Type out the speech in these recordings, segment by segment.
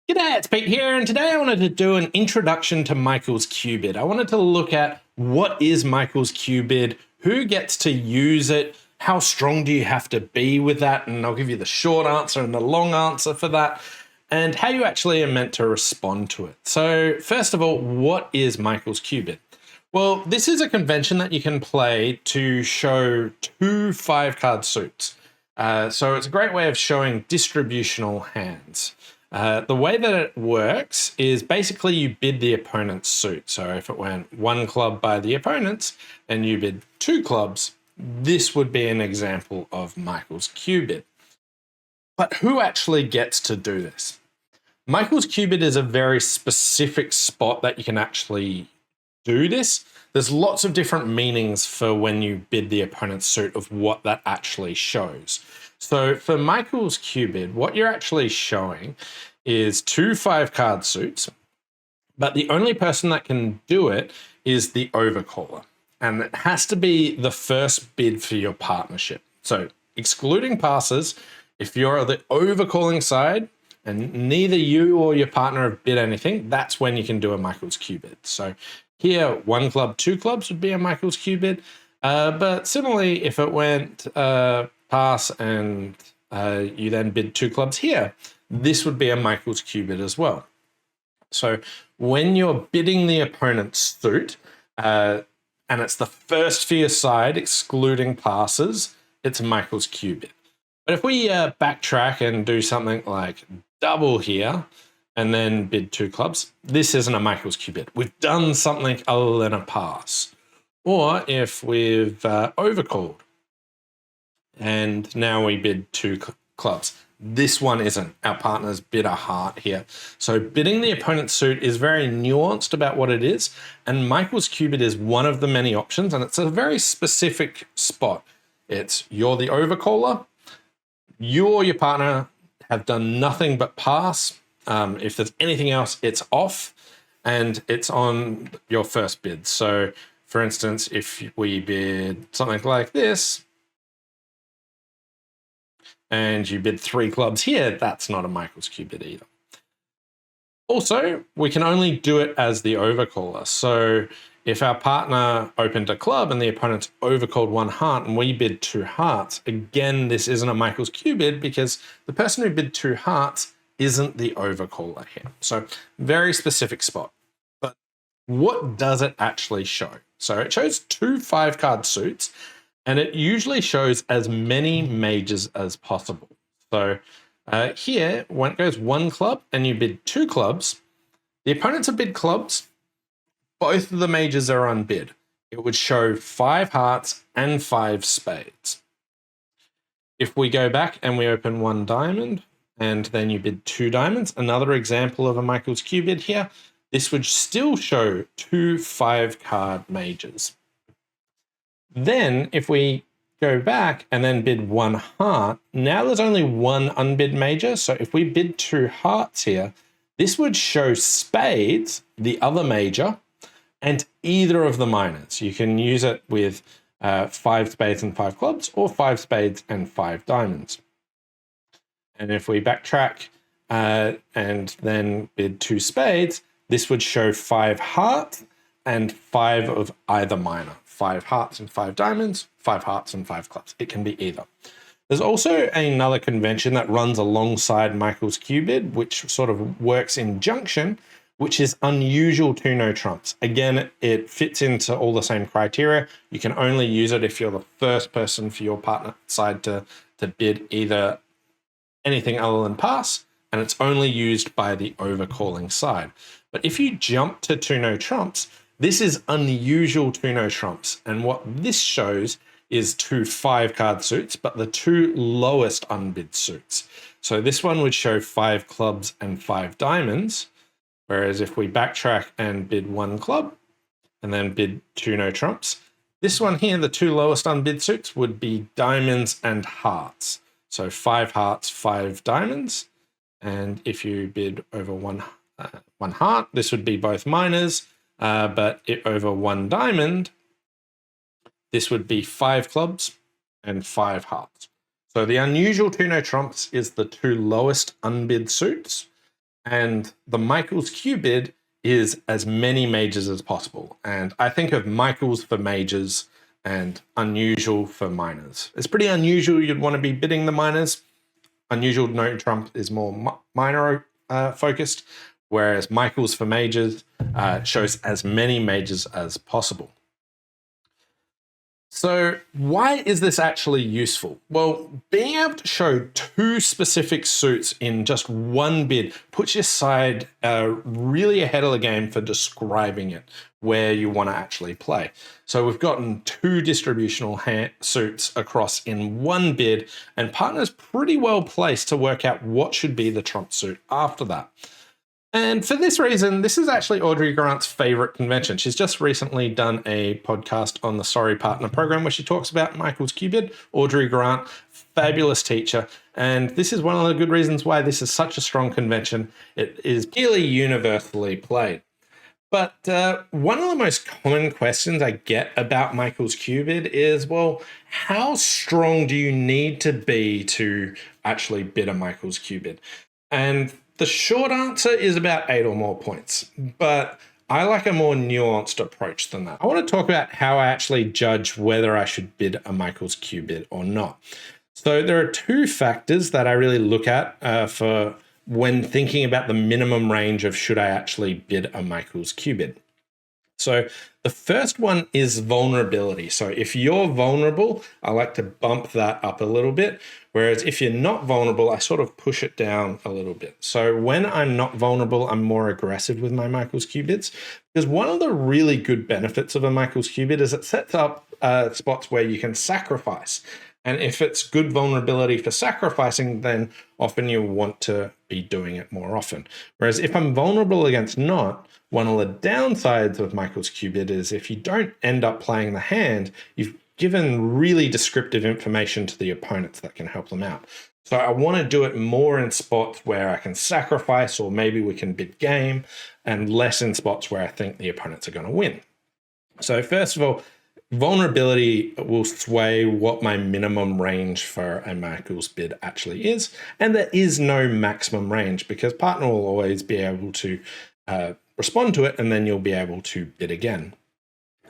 G'day, it's Pete here, and today I wanted to do an introduction to Michael's Q-bid. I wanted to look at what is Michael's Q-bid, who gets to use it, how strong do you have to be with that, and I'll give you the short answer and the long answer for that, and how you actually are meant to respond to it. So first of all, what is Michael's Q-bid? Well, this is a convention that you can play to show two 5-card suits. So it's a great way of showing distributional hands. The way that it works is basically you bid the opponent's suit. So if it went one club by the opponents and you bid two clubs, this would be an example of Michael's Q-bid. But who actually gets to do this? Michael's Q-bid is a very specific spot that you can actually do this. There's lots of different meanings for when you bid the opponent's suit of what that actually shows. So for Michael's Q-bid, what you're actually showing is two 5-card suits, but the only person that can do it is the overcaller. And it has to be the first bid for your partnership. So excluding passes, if you're the overcalling side and neither you or your partner have bid anything, that's when you can do a Michael's Q-bid. So here, one club, two clubs would be a Michael's Q-bid. But similarly, if it went pass and you then bid two clubs here, this would be a Michael's Q-bid as well. So when you're bidding the opponent's suit, and it's the first for your side, excluding passes, it's a Michael's Q-bid. But if we backtrack and do something like double here, and then bid two clubs, this isn't a Michael's Q-bid. We've done something other than a pass. Or if we've overcalled, and now we bid two clubs. This one isn't. Our partner's bid a heart here. So bidding the opponent's suit is very nuanced about what it is, and Michael's Q-bid is one of the many options, and it's a very specific spot. It's you're the overcaller, you or your partner have done nothing but pass. If there's anything else, it's off, and it's on your first bid. So for instance, if we bid something like this, and you bid three clubs here, that's not a Michael's Q-bid either. Also, we can only do it as the overcaller. So if our partner opened a club and the opponent's overcalled one heart and we bid two hearts, again, this isn't a Michael's Q-bid because the person who bid two hearts isn't the overcaller here. So very specific spot. But what does it actually show? So it shows two 5-card suits, and it usually shows as many majors as possible. So here, when it goes one club and you bid two clubs, the opponents have bid clubs, both of the majors are unbid. It would show 5 hearts and 5 spades. If we go back and we open one diamond, and then you bid two diamonds, another example of a Michael's Q-bid here, this would still show two 5-card majors. Then if we go back and then bid one heart, now there's only one unbid major. So if we bid two hearts here, this would show spades, the other major, and either of the minors. You can use it with 5 spades and 5 clubs, or 5 spades and 5 diamonds. And if we backtrack and then bid 2 spades, this would show 5 hearts and 5 of either minor. 5 hearts and 5 diamonds, 5 hearts and 5 clubs. It can be either. There's also another convention that runs alongside Michael's Q-bid, which sort of works in junction, which is unusual to no trumps. Again, it fits into all the same criteria. You can only use it if you're the first person for your partner side to bid either anything other than pass, and it's only used by the overcalling side. But if you jump to two no trumps, this is unusual to no trumps. And what this shows is two 5-card suits, but the two lowest unbid suits. So this one would show 5 clubs and 5 diamonds. Whereas if we backtrack and bid one club and then bid two no trumps, this one here, the two lowest unbid suits would be diamonds and hearts. So 5 hearts, 5 diamonds. And if you bid over one heart, this would be both minors. But over one diamond, this would be 5 clubs and 5 hearts. So the unusual two no trumps is the two lowest unbid suits. And the Michael's Q bid is as many majors as possible. And I think of Michael's for majors and unusual for minors. It's pretty unusual you'd want to be bidding the minors. Unusual no trump is more minor focused, whereas Michael's for majors shows as many majors as possible. So why is this actually useful? Well, being able to show two specific suits in just one bid puts your side really ahead of the game for describing it where you want to actually play. So we've gotten two distributional suits across in one bid, and partner's pretty well placed to work out what should be the trump suit after that. And for this reason, this is actually Audrey Grant's favorite convention. She's just recently done a podcast on the Sorry Partner program where she talks about Michael's Q bid. Audrey Grant, fabulous teacher. And this is one of the good reasons why this is such a strong convention. It is nearly universally played. But one of the most common questions I get about Michael's Q bid is, well, how strong do you need to be to actually bid a Michael's Q bid? And the short answer is about 8 or more points, but I like a more nuanced approach than that. I want to talk about how I actually judge whether I should bid a Michael's Q bid or not. So there are two factors that I really look at for when thinking about the minimum range of should I actually bid a Michael's Q bid. So the first one is vulnerability. So if you're vulnerable, I like to bump that up a little bit. Whereas if you're not vulnerable, I sort of push it down a little bit. So when I'm not vulnerable, I'm more aggressive with my Michael's Q bids. Because one of the really good benefits of a Michael's Q bid is it sets up spots where you can sacrifice. And if it's good vulnerability for sacrificing, then often you want to be doing it more often. Whereas if I'm vulnerable against not, one of the downsides of Michael's Q bid is if you don't end up playing the hand, you've given really descriptive information to the opponents that can help them out. So I want to do it more in spots where I can sacrifice, or maybe we can bid game, and less in spots where I think the opponents are going to win. So first of all, vulnerability will sway what my minimum range for a Michael's bid actually is. And there is no maximum range because partner will always be able to respond to it, and then you'll be able to bid again.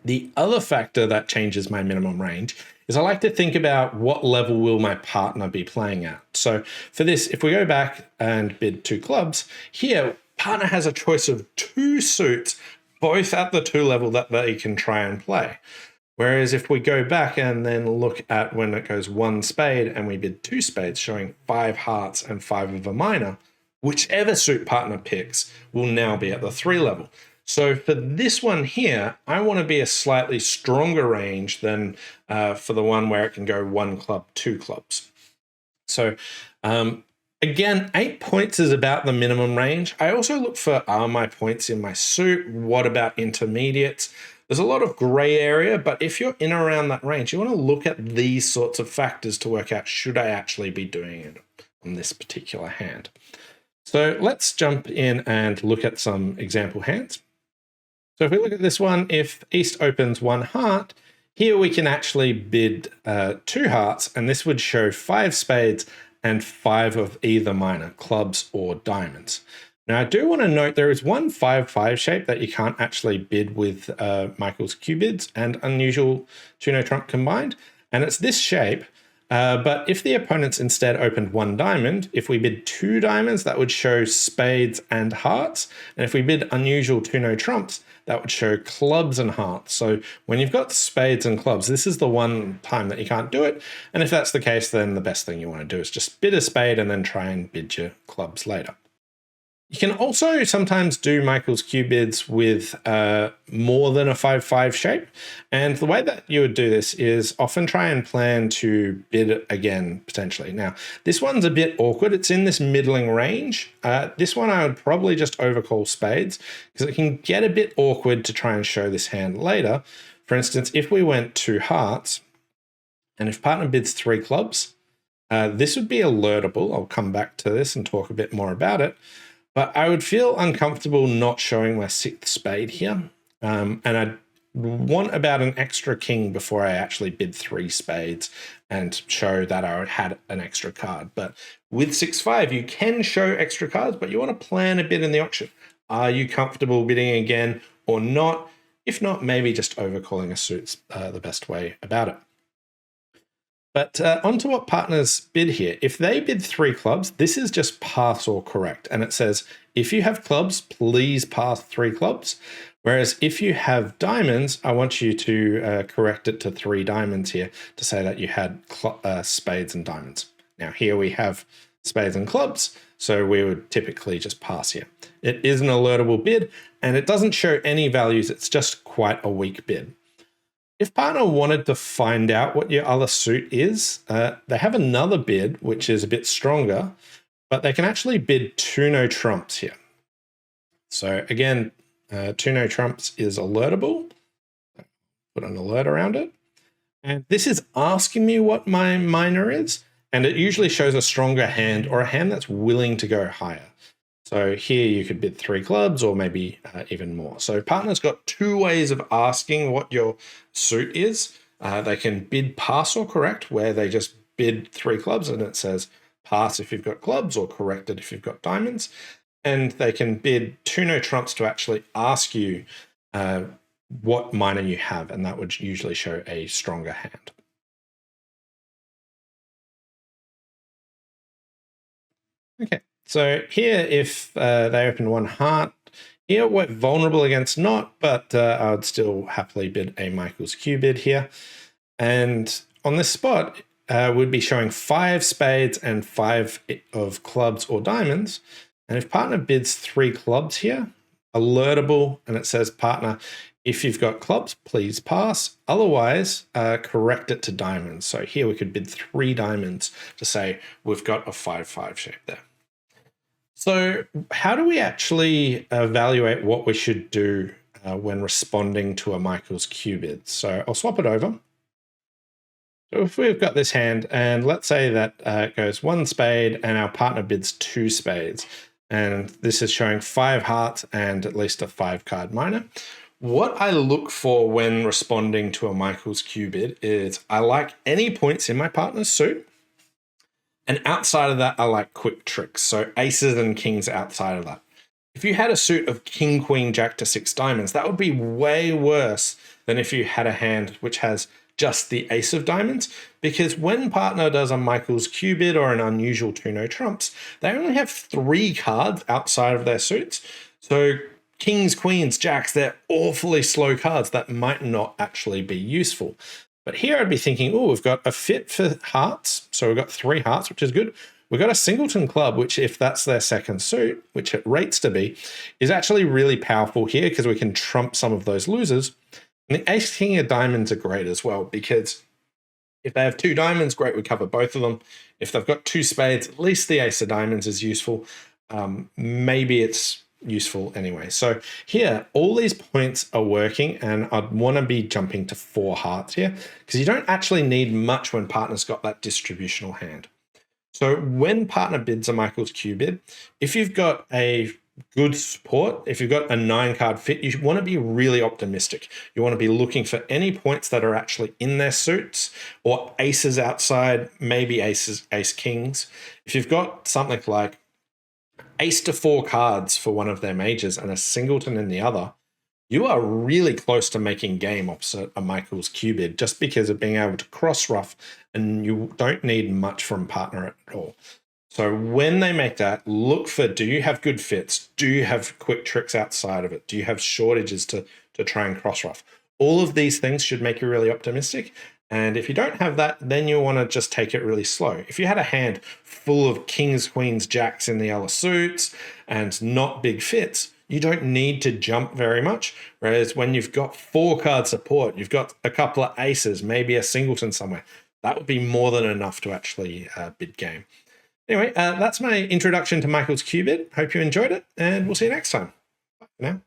The other factor that changes my minimum range is I like to think about what level will my partner be playing at. So for this, if we go back and bid 2 clubs, here partner has a choice of 2 suits, both at the 2 level that they can try and play. Whereas if we go back and then look at when it goes 1 spade and we bid 2 spades, showing 5 hearts and 5 of a minor, whichever suit partner picks will now be at the 3 level. So for this one here, I want to be a slightly stronger range than for the one where it can go 1 club, 2 clubs. So again, 8 points is about the minimum range. I also look for, are my points in my suit? What about intermediates? There's a lot of gray area, but if you're in around that range, you want to look at these sorts of factors to work out, should I actually be doing it on this particular hand? So let's jump in and look at some example hands. So if we look at this one, if East opens 1 heart, here we can actually bid 2 hearts, and this would show 5 spades and 5 of either minor, clubs or diamonds. Now, I do want to note there is one 5-5 shape that you can't actually bid with Michael's Q bids and unusual 2-no trump combined, and it's this shape. But if the opponents instead opened 1 diamond, if we bid 2 diamonds, that would show spades and hearts. And if we bid unusual 2-no trumps, that would show clubs and hearts. So when you've got spades and clubs, this is the one time that you can't do it. And if that's the case, then the best thing you want to do is just bid a spade and then try and bid your clubs later. You can also sometimes do Michael's Q bids with more than a 5-5 shape. And the way that you would do this is often try and plan to bid again, potentially. Now, this one's a bit awkward. It's in this middling range. This one I would probably just overcall spades because it can get a bit awkward to try and show this hand later. For instance, if we went 2 hearts, and if partner bids 3 clubs, this would be alertable. I'll come back to this and talk a bit more about it. But I would feel uncomfortable not showing my 6th spade here. And I'd want about an extra king before I actually bid 3 spades and show that I had an extra card. But with 6-5, you can show extra cards, but you want to plan a bit in the auction. Are you comfortable bidding again or not? If not, maybe just overcalling a suit's the best way about it. But onto what partners bid here. If they bid 3 clubs, this is just pass or correct. And it says, if you have clubs, please pass 3 clubs. Whereas if you have diamonds, I want you to correct it to 3 diamonds here to say that you had spades and diamonds. Now here we have spades and clubs, so we would typically just pass here. It is an alertable bid, and it doesn't show any values. It's just quite a weak bid. If partner wanted to find out what your other suit is, they have another bid, which is a bit stronger, but they can actually bid 2 no trumps here. So again, 2 no trumps is alertable. Put an alert around it. And this is asking me what my minor is, and it usually shows a stronger hand or a hand that's willing to go higher. So here you could bid 3 clubs or maybe even more. So partner's got 2 ways of asking what your suit is. They can bid pass or correct, where they just bid 3 clubs and it says pass if you've got clubs or correct it if you've got diamonds. And they can bid 2 no trumps to actually ask you what minor you have, and that would usually show a stronger hand. Okay. So here, if they open 1 heart, here we're vulnerable against not, but I would still happily bid a Michael's Q bid here. And on this spot, we'd be showing 5 spades and 5 of clubs or diamonds. And if partner bids 3 clubs here, alertable, and it says partner, if you've got clubs, please pass. Otherwise, correct it to diamonds. So here we could bid 3 diamonds to say we've got a 5-5 shape there. So how do we actually evaluate what we should do when responding to a Michael's Q bid? So I'll swap it over. So if we've got this hand, and let's say that it goes 1 spade and our partner bids 2 spades, and this is showing 5 hearts and at least a 5-card minor. What I look for when responding to a Michael's Q bid is I like any points in my partner's suit. And outside of that, I like quick tricks. So aces and kings outside of that. If you had a suit of king, queen, jack to 6 diamonds, that would be way worse than if you had a hand which has just the ace of diamonds. Because when partner does a Michael's Q bid or an unusual 2 no trumps, they only have 3 cards outside of their suits. So kings, queens, jacks, they're awfully slow cards that might not actually be useful. But here I'd be thinking, oh, we've got a fit for hearts. So we've got 3 hearts, which is good. We've got a singleton club, which if that's their second suit, which it rates to be, is actually really powerful here because we can trump some of those losers. And the ace king of diamonds are great as well, because if they have 2 diamonds, great, we cover both of them. If they've got 2 spades, at least the ace of diamonds is useful. Maybe it's useful anyway. So here, all these points are working, and I'd want to be jumping to 4 hearts here because you don't actually need much when partner's got that distributional hand. So when partner bids a Michael's Q bid, if you've got a good support, if you've got a 9-card fit, you want to be really optimistic. You want to be looking for any points that are actually in their suits or aces outside, maybe aces, ace kings. If you've got something like ace to 4 cards for one of their majors and a singleton in the other, you are really close to making game opposite a Michael's Q bid just because of being able to cross ruff, and you don't need much from partner at all. So when they make that, look for, do you have good fits? Do you have quick tricks outside of it? Do you have shortages to try and cross ruff? All of these things should make you really optimistic. And if you don't have that, then you want to just take it really slow. If you had a hand full of kings, queens, jacks in the other suits and not big fits, you don't need to jump very much. Whereas when you've got 4 card support, you've got a couple of aces, maybe a singleton somewhere, that would be more than enough to actually bid game. Anyway, that's my introduction to Michael's Q bid. Hope you enjoyed it, and we'll see you next time. Bye for now.